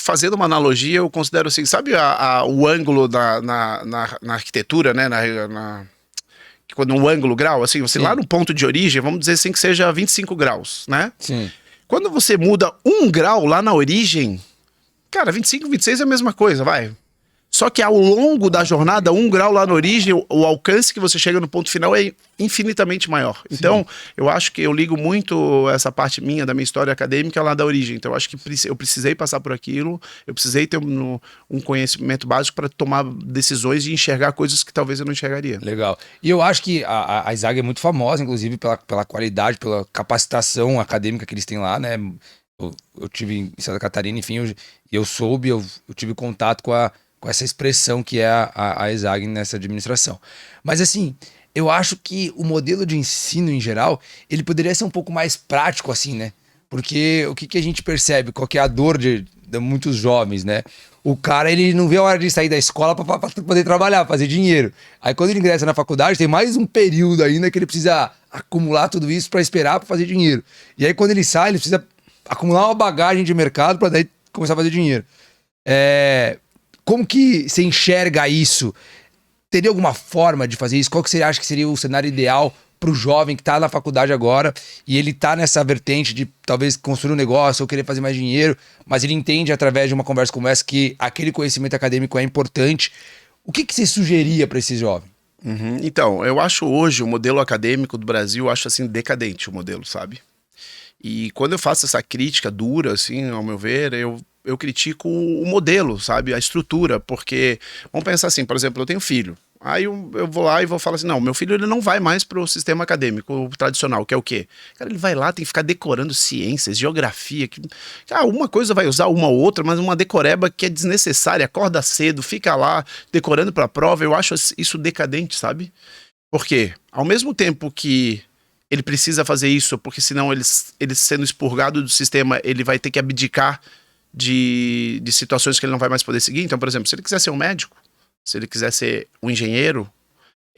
fazendo uma analogia, eu considero assim, sabe o ângulo na arquitetura, né? Quando um ângulo grau, assim, você lá no ponto de origem, vamos dizer assim que seja 25 graus, né? Sim. Quando você muda 1 grau lá na origem, cara, 25, 26 é a mesma coisa, vai. Só que ao longo da jornada, 1 grau lá na origem, o alcance que você chega no ponto final é infinitamente maior. Então, eu acho que eu ligo muito essa parte minha, da minha história acadêmica lá da origem. Então, eu acho que eu precisei passar por aquilo, eu precisei ter um conhecimento básico para tomar decisões e enxergar coisas que talvez eu não enxergaria. Legal. E eu acho que a ESAG é muito famosa, inclusive, pela qualidade, pela capacitação acadêmica que eles têm lá, né? Eu tive em Santa Catarina, enfim, eu soube, eu tive contato com essa expressão que é a ESAG nessa administração. Mas assim, eu acho que o modelo de ensino em geral, ele poderia ser um pouco mais prático assim, né? Porque o que a gente percebe, qual que é a dor de muitos jovens, né? O cara, ele não vê a hora de sair da escola para poder trabalhar, fazer dinheiro. Aí quando ele ingressa na faculdade, tem mais um período ainda que ele precisa acumular tudo isso para esperar para fazer dinheiro. E aí quando ele sai, ele precisa acumular uma bagagem de mercado para daí começar a fazer dinheiro. Como que você enxerga isso? Teria alguma forma de fazer isso? Qual que você acha que seria o cenário ideal para o jovem que está na faculdade agora e ele está nessa vertente de talvez construir um negócio ou querer fazer mais dinheiro, mas ele entende através de uma conversa como essa que aquele conhecimento acadêmico é importante. O que você sugeria para esse jovem? Então, eu acho hoje o modelo acadêmico do Brasil, eu acho assim decadente o modelo, sabe? E quando eu faço essa crítica dura, assim, ao meu ver, eu critico o modelo, sabe? A estrutura, porque, vamos pensar assim, por exemplo, eu tenho filho. Aí eu vou lá e vou falar assim, não, meu filho ele não vai mais pro sistema acadêmico tradicional, que é o quê? Cara, ele vai lá, tem que ficar decorando ciências, geografia, uma coisa vai usar uma ou outra, mas uma decoreba que é desnecessária, acorda cedo, fica lá decorando pra prova, eu acho isso decadente, sabe? Por quê? Ao mesmo tempo que ele precisa fazer isso, porque senão ele sendo expurgado do sistema, ele vai ter que abdicar de situações que ele não vai mais poder seguir. Então, por exemplo, se ele quiser ser um médico, se ele quiser ser um engenheiro,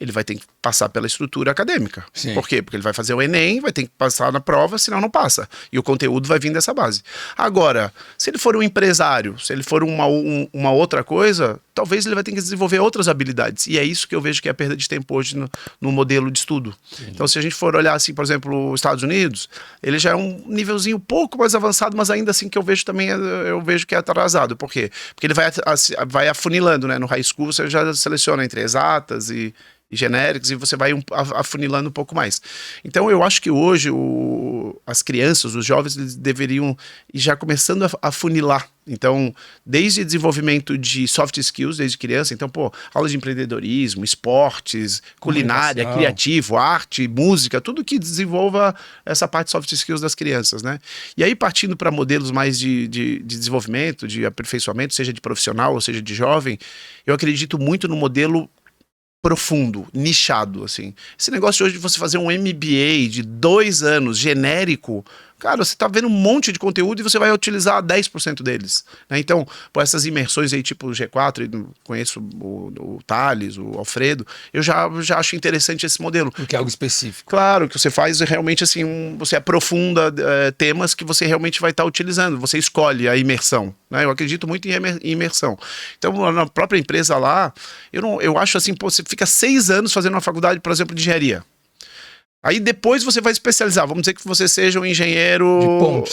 ele vai ter que passar pela estrutura acadêmica. Sim. Por quê? Porque ele vai fazer o Enem, vai ter que passar na prova, senão não passa. E o conteúdo vai vir dessa base. Agora, se ele for um empresário, se ele for uma outra coisa, talvez ele vai ter que desenvolver outras habilidades. E é isso que eu vejo que é a perda de tempo hoje no modelo de estudo. Sim. Então, se a gente for olhar assim, por exemplo, os Estados Unidos, ele já é um nívelzinho um pouco mais avançado, mas ainda assim que eu vejo também, eu vejo que é atrasado. Por quê? Porque ele vai afunilando, né? No high school você já seleciona entre exatas e genéricos, e você vai afunilando um pouco mais. Então eu acho que hoje as crianças, os jovens, eles deveriam ir já começando a afunilar. Então, desde desenvolvimento de soft skills, desde criança, então, aula de empreendedorismo, esportes, culinária, criativo, arte, música, tudo que desenvolva essa parte de soft skills das crianças, né? E aí, partindo para modelos mais de desenvolvimento, de aperfeiçoamento, seja de profissional ou seja de jovem, eu acredito muito no modelo profundo, nichado, assim. Esse negócio hoje de você fazer um MBA de 2 anos, genérico, cara, você tá vendo um monte de conteúdo e você vai utilizar 10% deles, né? Então, por essas imersões aí, tipo o G4, conheço o Thales, o Alfredo, eu já acho interessante esse modelo. Porque é algo específico. Claro, que você faz realmente assim, você aprofunda temas que você realmente vai estar utilizando, você escolhe a imersão, né? Eu acredito muito em imersão. Então, na própria empresa lá, eu acho assim, você fica 6 anos fazendo uma faculdade, por exemplo, de engenharia. Aí depois você vai especializar. Vamos dizer que você seja um engenheiro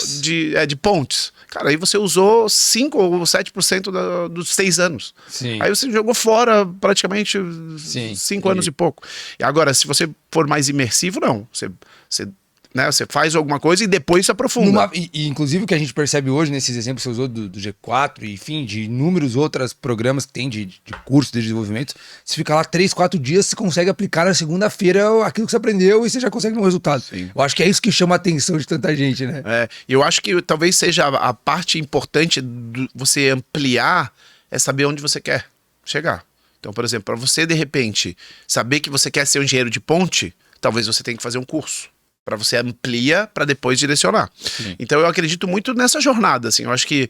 de pontes. Cara, aí você usou 5 ou 7% dos 6 anos. Sim. Aí você jogou fora praticamente 5 anos e pouco. E agora, se você for mais imersivo, não. Você faz alguma coisa e depois se aprofunda. Inclusive o que a gente percebe hoje nesses exemplos que você usou do G4, enfim, de inúmeros outros programas que tem de curso de desenvolvimento, você fica lá 3, 4 dias, você consegue aplicar na segunda-feira aquilo que você aprendeu e você já consegue um resultado. Sim. Eu acho que é isso que chama a atenção de tanta gente, né? Eu acho que talvez seja a parte importante de você ampliar é saber onde você quer chegar. Então, por exemplo, para você de repente saber que você quer ser um engenheiro de ponte, talvez você tenha que fazer um curso. Para você amplia para depois direcionar. Sim. Então eu acredito muito nessa jornada, assim, eu acho que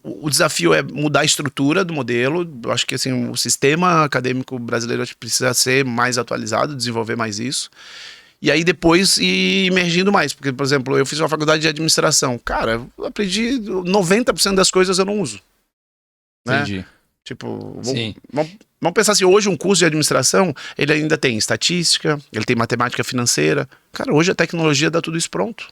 o desafio é mudar a estrutura do modelo, eu acho que assim, o sistema acadêmico brasileiro precisa ser mais atualizado, desenvolver mais isso, E aí depois ir emergindo mais. Porque, por exemplo, eu fiz uma faculdade de administração. Cara, eu aprendi 90% das coisas eu não uso. Né? Entendi. Tipo, Sim. vamos pensar assim, hoje um curso de administração, ele ainda tem estatística, ele tem matemática financeira. Cara, hoje a tecnologia dá tudo isso pronto.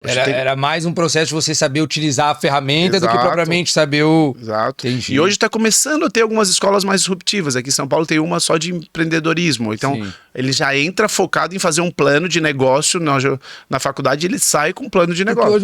Era mais um processo de você saber utilizar a ferramenta do que Exato. propriamente saber o... Exato. Entendi. E hoje está começando a ter algumas escolas mais disruptivas. Aqui em São Paulo tem uma só de empreendedorismo. Então, Sim. ele já entra focado em fazer um plano de negócio na faculdade, ele sai com um plano de negócio. Porque